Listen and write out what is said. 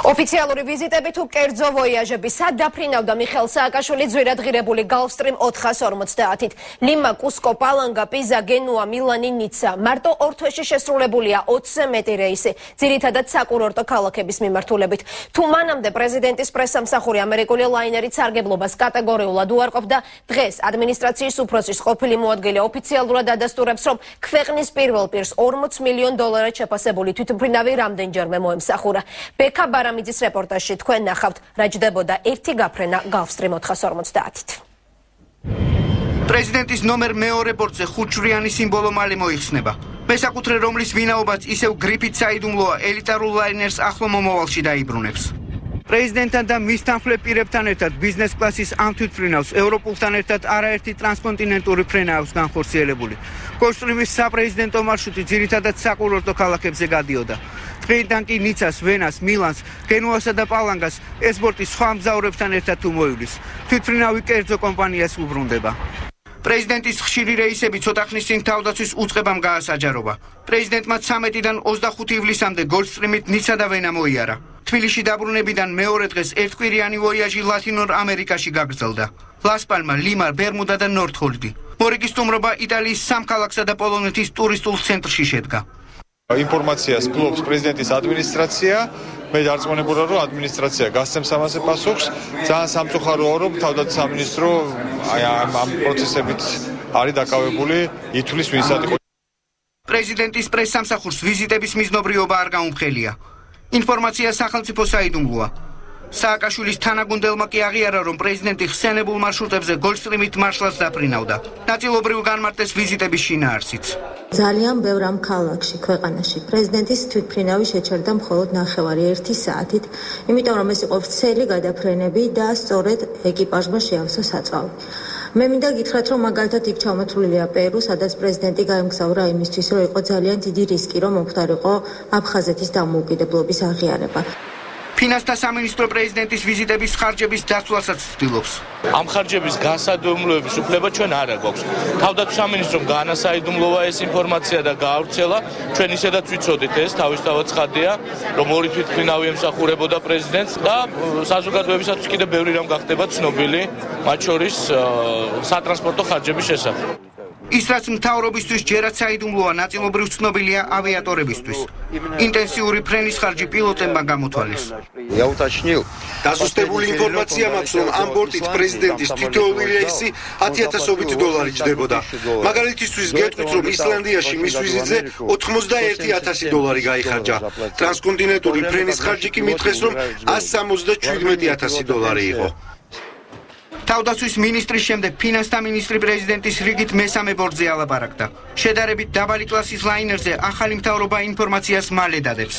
ოფიციალური ვიზიტები თუ კერძო ვოიაჟები სად დაფრინავდა მიხეილ სააკაშვილი ძვირადღირებული Gulfstream 450-ით. ლიმა, კუსკო, პალანგა, პიზა, გენუა, მილანი, ნიცა. მარტო ორ თვეში შესრულებულია 20-ზე მეტი რეისი, ძირითადად საკურორტო ქალაქების მიმართულებით. თუ მანამდე პრეზიდენტის პრესსამსახური ამერიკული ლაინერით სარგებლობას კატეგორიულად უარყოფდა, დღეს ადმინისტრაციის უფროსის ყოფილი მოადგილე ოფიციალურად ადასტურებს, რომ ქვეყნის პირველ პირს $40 მილიონ შეფასებული თვითმფრინავი რამდენჯერმე მოემსახურა. ბექა ბარამიძის რეპორტაჟში თქვენ ნახავთ, რა ჯდებოდა ერთი გაფრენა Gulfstream 450-ით. პრეზიდენტის ნომერ მეორე ბორტზე ხუთშვრიანი სიმბოლო მალე მოიხსნება. მესაკუთრე რომლის ვინაობაც ისევ გრიფით საიდუმლოა ელიტარულ ლაინერს ახლო მომავალში დაიბრუნებს. პრეზიდენტთან და მის თანხმლებ პირებთან ერთად ბიზნეს კლასის ამ თვითმფრინავს ევროპულთან ერთად არაერთი ტრანსკონტინენტური ფრენა აქვს განხორციელებული. Gulfstream-ის საპრეზიდენტო მარშრუტი ძირითადად საკურორტო ქალაქებზე გადიოდა. დღეიდან კი ნიცას, ვენას, მილანს, გენუასა და პალანგას ეს ბორტი სხვა მგზავრებთან ერთად თუ მოივლის. თვითმფრინავი კერძო კომპანიას უბრუნდება. პრეზიდენტის ხშირი რეისები ცოტა ხნის წინ თავდაცვის უწყებამ გაასაჯაროვა. პრეზიდენტმა 13-დან 25 ივლისამდე Gulfstream-ით ნიცა და ვენა მოიარა. თბილისში დაბრუნებიდან მეორე დღეს ერთკვირიანი ვოიაჟი ლათინურ ამერიკაში გაგრძელდა. ლას-პალმა, ლიმა, ბერმუდა და ნორთჰოლდი. მორიგი სტუმრობა იტალიის სამ ქალაქსა და პოლონეთის ტურისტულ ცენტრში შედგა. ინფორმაციას ფლობს პრეზიდენტის ადმინისტრაცია. მე დარწმუნებულა, რომ ადმინისტრაცია გასცემს ამაზე პასუხს. ძალიან სამწუხაროა, რომ თავდაცვის სამინისტრო ამ პროცესებით არის დაკავებული, ითვლის ვინსად იყო. პრეზიდენტის პრესსამსახურს ვიზიტების მიზნობრიობა არ გაუმხელია. ინფორმაცია სახელმწიფო საიდუმლოა. სააკაშვილის თანაგუნდელმა კი აღიარა, რომ პრეზიდენტი ხსენებულ მარშრუტებზე Gulfstream-ით მარშლას დაფრინავდა. ნაწილობრივ განმარტეს ვიზიტების შინაარსიც. ძალიან ბევრ ამ ქალაქში, ქვეყანაში პრეზიდენტის თვითმფრინავი შეჩერდა მხოლოდ 1 საათით, იმიტომ რომ ეს იყო ვრცელი გადაფრენები და სწორედ ეკიპაჟმა შეავსო საწვავი. მე მინდა გითხრათ, რომ მაგალითად იქ ჩამოთვლილია პერუ, სადაც პრეზიდენტი გაემგზავრა იმისთვის, რომ იყო ძალიან დიდი რისკი, რომ მომხდარიყო აფხაზეთის დამოუკიდებლობის აღიარება. ფინანსთა სამინისტრო პრეზიდენტის ვიზიტების ხარჯების დაცვასაც ცდილობს. ამ ხარჯების განსადუმლოების უფლება ჩვენ არ აქვს. თავდაცვის სამინისტრომ განასაიდუმლოა ეს ინფორმაცია და გაავრცელა. ჩვენ ისედაც ვიცოდით ეს თავისთავად ცხადია, რომ ორი თვითმფრინავი ემსახურებოდა პრეზიდენტს და საზოგადოებისაც კიდევ ბევრი რამ გახდება ცნობილი, მათ შორის სატრანსპორტო ხარჯების შესახებ. ის რაც მთავრობისთვის ჯერაც საიდუმლოა, ნაწილობრივ ცნობილია ავიატორებისთვის. ინტენსიური ფრენის ხარჯი პილოტებმა გამოთვალეს. დაზუსტებული ინფორმაცია მაქვს, რომ ამ ბორტით პრეზიდენტის თითოეული რეისი $10,000 ჯდებოდა. მაგალითისთვის გეტყვით, რომ ისლანდიაში მის ვიზიტზე $81,000 გაიხარჯა. ტრანსკონტინენტური ფრენის ხარჯი კი მითხრეს, რომ $177,000 იყო. თავდაცვის მინისტრის შემდეგ ფინანსთა მინისტრი პრეზიდენტის რიგით მესამე ბორტზე ალაპარაკდა. შედარებით დაბალი კლასის ლაინერზე ახალი მთავრობა ინფორმაციას მალე დადებს.